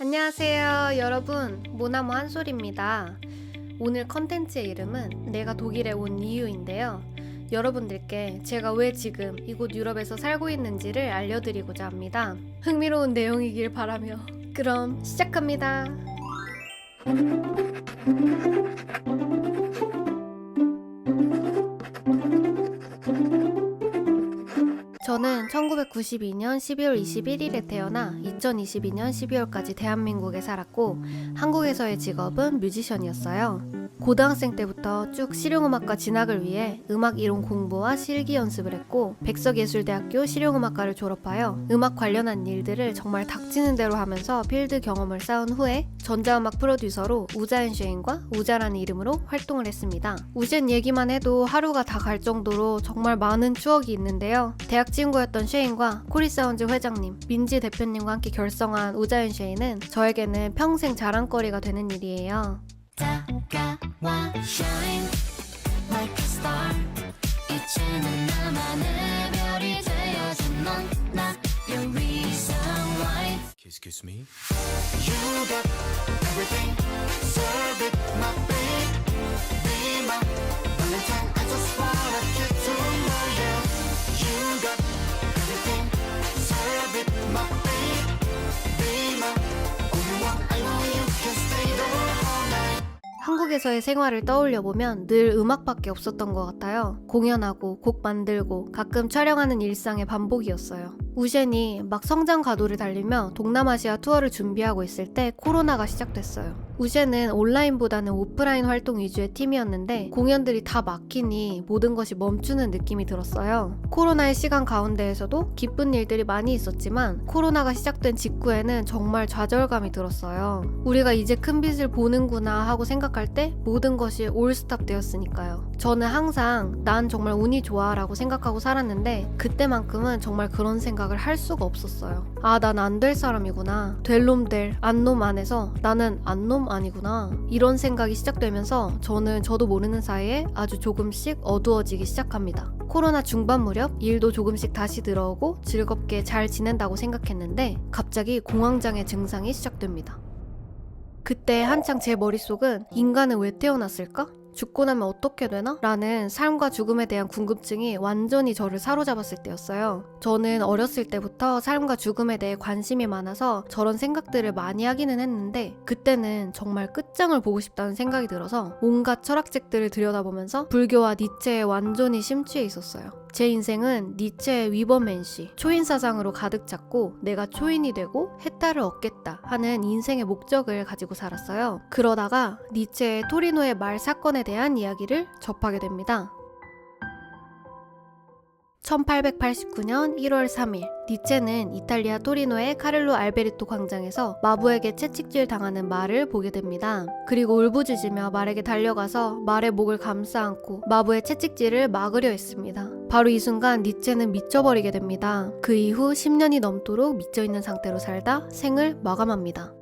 안녕하세요 여러분, 모나모 한솔입니다. 오늘 컨텐츠의 이름은 내가 독일에 온 이유인데요. 여러분들께 제가 왜 지금 이곳 유럽에서 살고 있는지를 알려드리고자 합니다. 흥미로운 내용이길 바라며 그럼 시작합니다. 저는 1992년 12월 21일에 태어나 2022년 12월까지 대한민국에 살았고, 한국에서의 직업은 뮤지션이었어요. 고등학생 때부터 쭉 실용음악과 진학을 위해 음악 이론 공부와 실기 연습을 했고, 백석예술대학교 실용음악과를 졸업하여 음악 관련한 일들을 정말 닥치는 대로 하면서 필드 경험을 쌓은 후에 전자음악 프로듀서로 우자앤쉐인과 우자라는 이름으로 활동을 했습니다. 우젠 얘기만 해도 하루가 다 갈 정도로 정말 많은 추억이 있는데요. 대학 친구였던 쉐인과 코리사운즈 회장님, 민지 대표님과 함께 결성한 우자앤쉐인은 저에게는 평생 자랑거리가 되는 일이에요. 다가와 shine like a star. 이제는 나만의 별이 되어줘. 넌 나의 reason why. Kiss me. You got everything, serve it, my babe. Be my Valentine, I just wanna get to know you. You got everything, serve it, my babe. Be my only one, I know you can stay there all night. 한국에서의 생활을 떠올려보면 늘 음악밖에 없었던 것 같아요. 공연하고 곡 만들고 가끔 촬영하는 일상의 반복이었어요. 우젠이 막 성장 가도를 달리며 동남아시아 투어를 준비하고 있을 때 코로나가 시작됐어요. 우젠은 온라인보다는 오프라인 활동 위주의 팀이었는데 공연들이 다 막히니 모든 것이 멈추는 느낌이 들었어요. 코로나의 시간 가운데에서도 기쁜 일들이 많이 있었지만 코로나가 시작된 직후에는 정말 좌절감이 들었어요. 우리가 이제 큰 빛을 보는구나 하고 생각할 때 모든 것이 올스탑 되었으니까요. 저는 항상 난 정말 운이 좋아 라고 생각하고 살았는데 그때만큼은 정말 그런 생각을 할 수가 없었어요. 아, 난 안 될 사람이구나. 될 놈 될 안 놈 안에서 나는 안 놈 아니구나. 이런 생각이 시작되면서 저는 저도 모르는 사이에 아주 조금씩 어두워지기 시작합니다. 코로나 중반 무렵 일도 조금씩 다시 들어오고 즐겁게 잘 지낸다고 생각했는데 갑자기 공황장애 증상이 시작됩니다. 그때 한창 제 머릿속은 인간은 왜 태어났을까? 죽고 나면 어떻게 되나? 라는 삶과 죽음에 대한 궁금증이 완전히 저를 사로잡았을 때였어요. 저는 어렸을 때부터 삶과 죽음에 대해 관심이 많아서 저런 생각들을 많이 하기는 했는데 그때는 정말 끝장을 보고 싶다는 생각이 들어서 온갖 철학책들을 들여다보면서 불교와 니체에 완전히 심취해 있었어요. 제 인생은 니체의 위버맨시, 초인사상으로 가득 찼고 내가 초인이 되고 해탈을 얻겠다 하는 인생의 목적을 가지고 살았어요. 그러다가 니체의 토리노의 말 사건에 대한 이야기를 접하게 됩니다. 1889년 1월 3일 니체는 이탈리아 토리노의 카를로 알베르토 광장에서 마부에게 채찍질 당하는 말을 보게 됩니다. 그리고 울부짖으며 말에게 달려가서 말의 목을 감싸 안고 마부의 채찍질을 막으려 했습니다. 바로 이 순간 니체는 미쳐버리게 됩니다. 그 이후 10년이 넘도록 미쳐있는 상태로 살다 생을 마감합니다.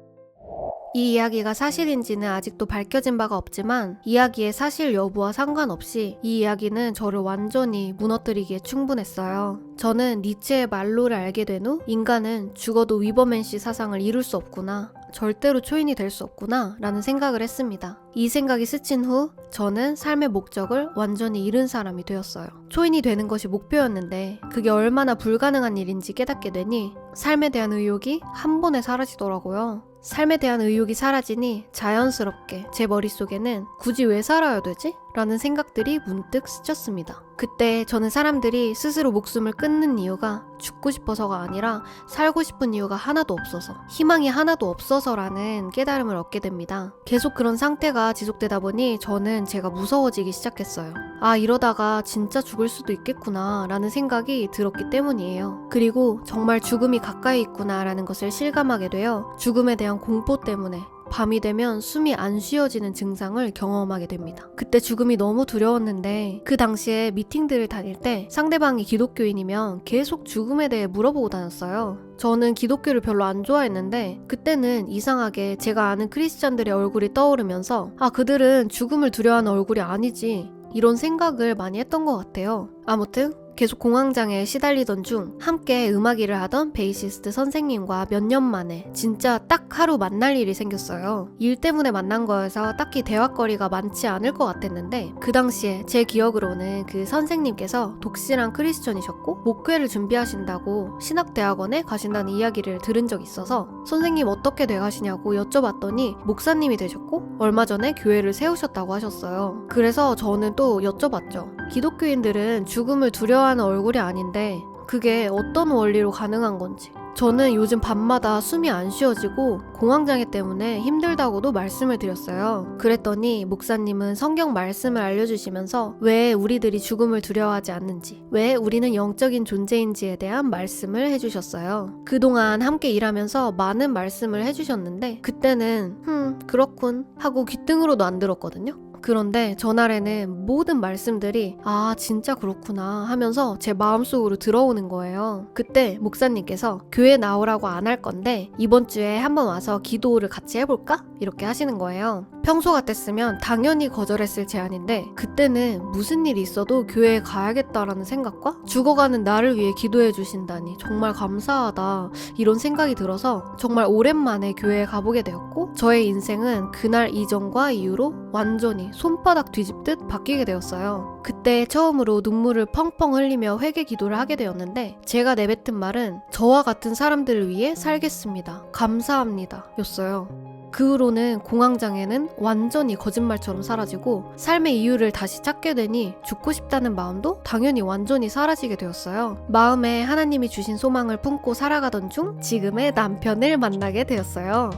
이 이야기가 사실인지는 아직도 밝혀진 바가 없지만 이야기의 사실 여부와 상관없이 이 이야기는 저를 완전히 무너뜨리기에 충분했어요. 저는 니체의 말로를 알게 된 후 인간은 죽어도 위버맨시 사상을 이룰 수 없구나, 절대로 초인이 될 수 없구나 라는 생각을 했습니다. 이 생각이 스친 후 저는 삶의 목적을 완전히 잃은 사람이 되었어요. 초인이 되는 것이 목표였는데 그게 얼마나 불가능한 일인지 깨닫게 되니 삶에 대한 의욕이 한 번에 사라지더라고요. 삶에 대한 의욕이 사라지니 자연스럽게 제 머릿속에는 굳이 왜 살아야 되지? 라는 생각들이 문득 스쳤습니다. 그때 저는 사람들이 스스로 목숨을 끊는 이유가 죽고 싶어서가 아니라 살고 싶은 이유가 하나도 없어서, 희망이 하나도 없어서라는 깨달음을 얻게 됩니다. 계속 그런 상태가 지속되다 보니 저는 제가 무서워지기 시작했어요. 아, 이러다가 진짜 죽을 수도 있겠구나 라는 생각이 들었기 때문이에요. 그리고 정말 죽음이 가까이 있구나 라는 것을 실감하게 되어 죽음에 대한 공포 때문에 밤이 되면 숨이 안 쉬어지는 증상을 경험하게 됩니다. 그때 죽음이 너무 두려웠는데 그 당시에 미팅들을 다닐 때 상대방이 기독교인이면 계속 죽음에 대해 물어보고 다녔어요. 저는 기독교를 별로 안 좋아했는데 그때는 이상하게 제가 아는 크리스찬들의 얼굴이 떠오르면서 아, 그들은 죽음을 두려워하는 얼굴이 아니지, 이런 생각을 많이 했던 것 같아요. 아무튼 계속 공황장애에 시달리던 중 함께 음악 일을 하던 베이시스트 선생님과 몇 년 만에 진짜 딱 하루 만날 일이 생겼어요. 일 때문에 만난 거여서 딱히 대화거리가 많지 않을 것 같았는데 그 당시에 제 기억으로는 그 선생님께서 독실한 크리스천이셨고 목회를 준비하신다고 신학대학원에 가신다는 이야기를 들은 적이 있어서 선생님 어떻게 돼가시냐고 여쭤봤더니 목사님이 되셨고 얼마 전에 교회를 세우셨다고 하셨어요. 그래서 저는 또 여쭤봤죠. 기독교인들은 죽음을 두려워하는 얼굴이 아닌데 그게 어떤 원리로 가능한 건지. 저는 요즘 밤마다 숨이 안 쉬어지고 공황장애 때문에 힘들다고도 말씀을 드렸어요. 그랬더니 목사님은 성경 말씀을 알려주시면서 왜 우리들이 죽음을 두려워하지 않는지, 왜 우리는 영적인 존재인지에 대한 말씀을 해주셨어요. 그동안 함께 일하면서 많은 말씀을 해주셨는데 그때는 그렇군 하고 귓등으로도 안 들었거든요. 그런데 전날에는 모든 말씀들이 아 진짜 그렇구나 하면서 제 마음속으로 들어오는 거예요. 그때 목사님께서 교회 나오라고 안 할 건데 이번 주에 한번 와서 기도를 같이 해볼까? 이렇게 하시는 거예요. 평소 같았으면 당연히 거절했을 제안인데 그때는 무슨 일이 있어도 교회에 가야겠다라는 생각과 죽어가는 나를 위해 기도해 주신다니 정말 감사하다 이런 생각이 들어서 정말 오랜만에 교회에 가보게 되었고 저의 인생은 그날 이전과 이후로 완전히 손바닥 뒤집듯 바뀌게 되었어요. 그때 처음으로 눈물을 펑펑 흘리며 회개 기도를 하게 되었는데 제가 내뱉은 말은 저와 같은 사람들을 위해 살겠습니다. 감사합니다 였어요. 그 후로는 공황장애는 완전히 거짓말처럼 사라지고 삶의 이유를 다시 찾게 되니 죽고 싶다는 마음도 당연히 완전히 사라지게 되었어요. 마음에 하나님이 주신 소망을 품고 살아가던 중 지금의 남편을 만나게 되었어요.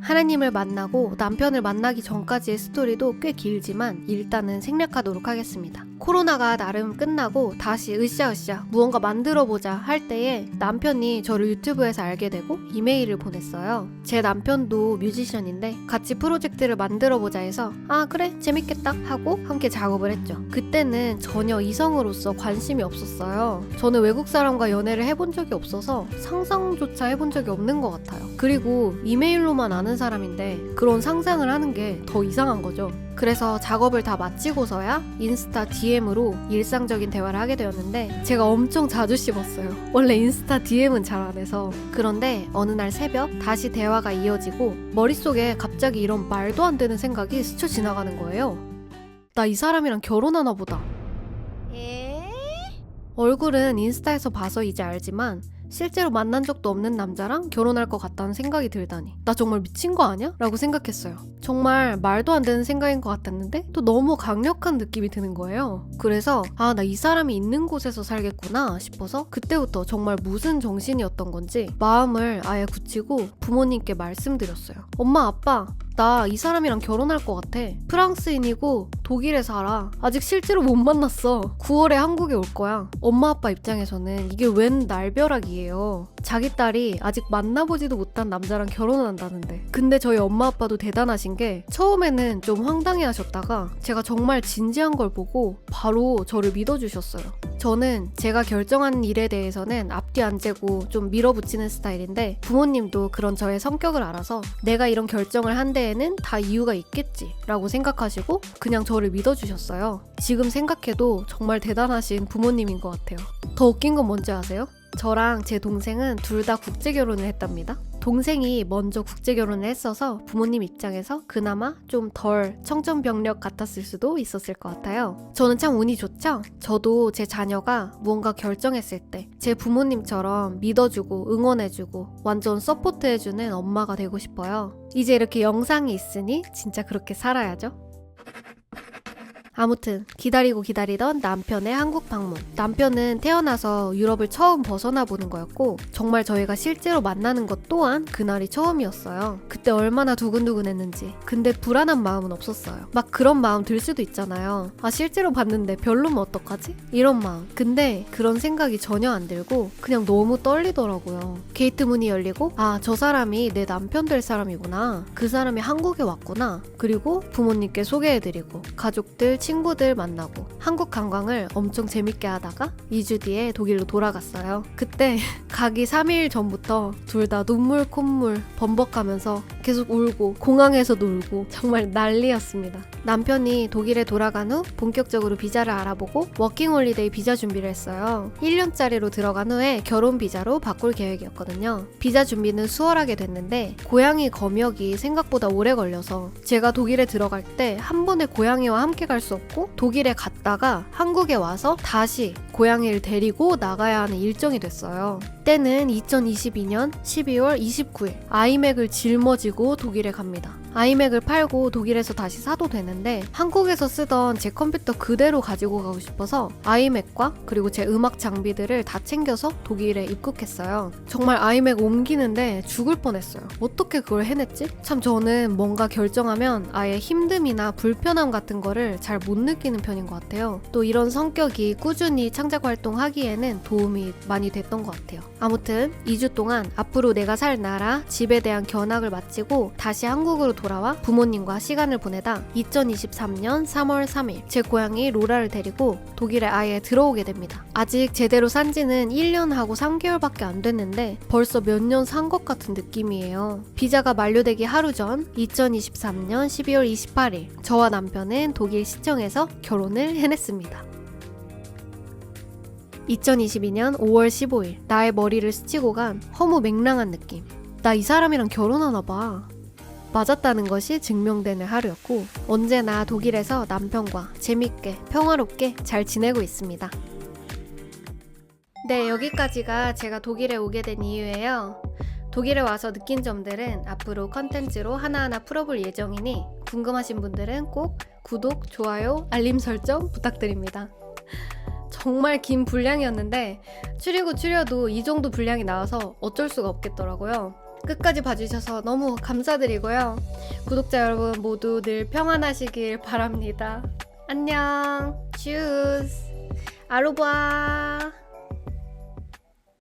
하나님을 만나고 남편을 만나기 전까지의 스토리도 꽤 길지만 일단은 생략하도록 하겠습니다. 코로나가 나름 끝나고 다시 으쌰으쌰 무언가 만들어보자 할 때에 남편이 저를 유튜브에서 알게 되고 이메일을 보냈어요. 제 남편도 뮤지션인데 같이 프로젝트를 만들어보자 해서 아 그래 재밌겠다 하고 함께 작업을 했죠. 그때는 전혀 이성으로서 관심이 없었어요. 저는 외국 사람과 연애를 해본 적이 없어서 상상조차 해본 적이 없는 것 같아요. 그리고 이메일로만 아는 사람인데 그런 상상을 하는 게 더 이상한 거죠. 그래서 작업을 다 마치고서야 인스타 DM으로 일상적인 대화를 하게 되었는데 제가 엄청 자주 씹었어요. 원래 인스타 DM은 잘 안 해서. 그런데 어느 날 새벽 다시 대화가 이어지고 머릿속에 갑자기 이런 말도 안 되는 생각이 스쳐 지나가는 거예요. 나 이 사람이랑 결혼하나 보다. 얼굴은 인스타에서 봐서 이제 알지만 실제로 만난 적도 없는 남자랑 결혼할 것 같다는 생각이 들다니 나 정말 미친 거 아니야? 라고 생각했어요. 정말 말도 안 되는 생각인 것 같았는데 또 너무 강력한 느낌이 드는 거예요. 그래서 아, 나 이 사람이 있는 곳에서 살겠구나 싶어서 그때부터 정말 무슨 정신이었던 건지 마음을 아예 굳히고 부모님께 말씀드렸어요. 엄마 아빠 나 이 사람이랑 결혼할 것 같아. 프랑스인이고 독일에 살아. 아직 실제로 못 만났어. 9월에 한국에 올 거야. 엄마 아빠 입장에서는 이게 웬 날벼락이에요. 자기 딸이 아직 만나보지도 못한 남자랑 결혼한다는데. 근데 저희 엄마 아빠도 대단하신 게 처음에는 좀 황당해 하셨다가 제가 정말 진지한 걸 보고 바로 저를 믿어주셨어요. 저는 제가 결정한 일에 대해서는 앞뒤 안 재고 좀 밀어붙이는 스타일인데 부모님도 그런 저의 성격을 알아서 내가 이런 결정을 한 데에는 다 이유가 있겠지 라고 생각하시고 그냥 저를 믿어주셨어요. 지금 생각해도 정말 대단하신 부모님인 것 같아요. 더 웃긴 건 뭔지 아세요? 저랑 제 동생은 둘 다 국제결혼을 했답니다. 동생이 먼저 국제결혼을 했어서 부모님 입장에서 그나마 좀 덜 청천벽력 같았을 수도 있었을 것 같아요. 저는 참 운이 좋죠? 저도 제 자녀가 무언가 결정했을 때 제 부모님처럼 믿어주고 응원해주고 완전 서포트해주는 엄마가 되고 싶어요. 이제 이렇게 영상이 있으니 진짜 그렇게 살아야죠. 아무튼 기다리고 기다리던 남편의 한국 방문. 남편은 태어나서 유럽을 처음 벗어나 보는 거였고 정말 저희가 실제로 만나는 것 또한 그날이 처음이었어요. 그때 얼마나 두근두근했는지. 근데 불안한 마음은 없었어요. 막 그런 마음 들 수도 있잖아요. 아 실제로 봤는데 별로면 어떡하지? 이런 마음. 근데 그런 생각이 전혀 안 들고 그냥 너무 떨리더라고요. 게이트 문이 열리고 아 저 사람이 내 남편 될 사람이구나. 그 사람이 한국에 왔구나. 그리고 부모님께 소개해드리고 가족들 친구들 만나고 한국 관광을 엄청 재밌게 하다가 2주 뒤에 독일로 돌아갔어요. 그때 가기 3일 전부터 둘 다 눈물 콧물 범벅하면서 계속 울고 공항에서 놀고 정말 난리였습니다. 남편이 독일에 돌아간 후 본격적으로 비자를 알아보고 워킹홀리데이 비자 준비를 했어요. 1년짜리로 들어간 후에 결혼 비자로 바꿀 계획이었거든요. 비자 준비는 수월하게 됐는데 고양이 검역이 생각보다 오래 걸려서 제가 독일에 들어갈 때 한 번에 고양이와 함께 갈 수 없고 독일에 갔다가 한국에 와서 다시 고양이를 데리고 나가야 하는 일정이 됐어요. 때는 2022년 12월 29일 아이맥을 짊어지고 독일에 갑니다. 아이맥을 팔고 독일에서 다시 사도 되는데 한국에서 쓰던 제 컴퓨터 그대로 가지고 가고 싶어서 아이맥과 그리고 제 음악 장비들을 다 챙겨서 독일에 입국했어요. 정말 아이맥 옮기는데 죽을 뻔했어요. 어떻게 그걸 해냈지? 참 저는 뭔가 결정하면 아예 힘듦이나 불편함 같은 거를 잘 못 느끼는 편인 것 같아요. 또 이런 성격이 꾸준히 창작 활동하기에는 도움이 많이 됐던 것 같아요. 아무튼 2주 동안 앞으로 내가 살 나라, 집에 대한 견학을 마치고 다시 한국으로 돌아와 부모님과 시간을 보내다 2023년 3월 3일 제 고양이 로라를 데리고 독일에 아예 들어오게 됩니다. 아직 제대로 산 지는 1년하고 3개월밖에 안 됐는데 벌써 몇 년 산 것 같은 느낌이에요. 비자가 만료되기 하루 전 2023년 12월 28일 저와 남편은 독일 시청에서 결혼을 해냈습니다. 2022년 5월 15일 나의 머리를 스치고 간 허무맹랑한 느낌. 나 이 사람이랑 결혼하나 봐. 맞았다는 것이 증명되는 하루였고 언제나 독일에서 남편과 재밌게 평화롭게 잘 지내고 있습니다. 네, 여기까지가 제가 독일에 오게 된 이유예요. 독일에 와서 느낀 점들은 앞으로 컨텐츠로 하나하나 풀어볼 예정이니 궁금하신 분들은 꼭 구독, 좋아요, 알림 설정 부탁드립니다. 정말 긴 분량이었는데 추려도 이 정도 분량이 나와서 어쩔 수가 없겠더라고요. 끝까지 봐주셔서 너무 감사드리고요. 구독자 여러분 모두 늘 평안하시길 바랍니다. 안녕. 슈스. 아로바.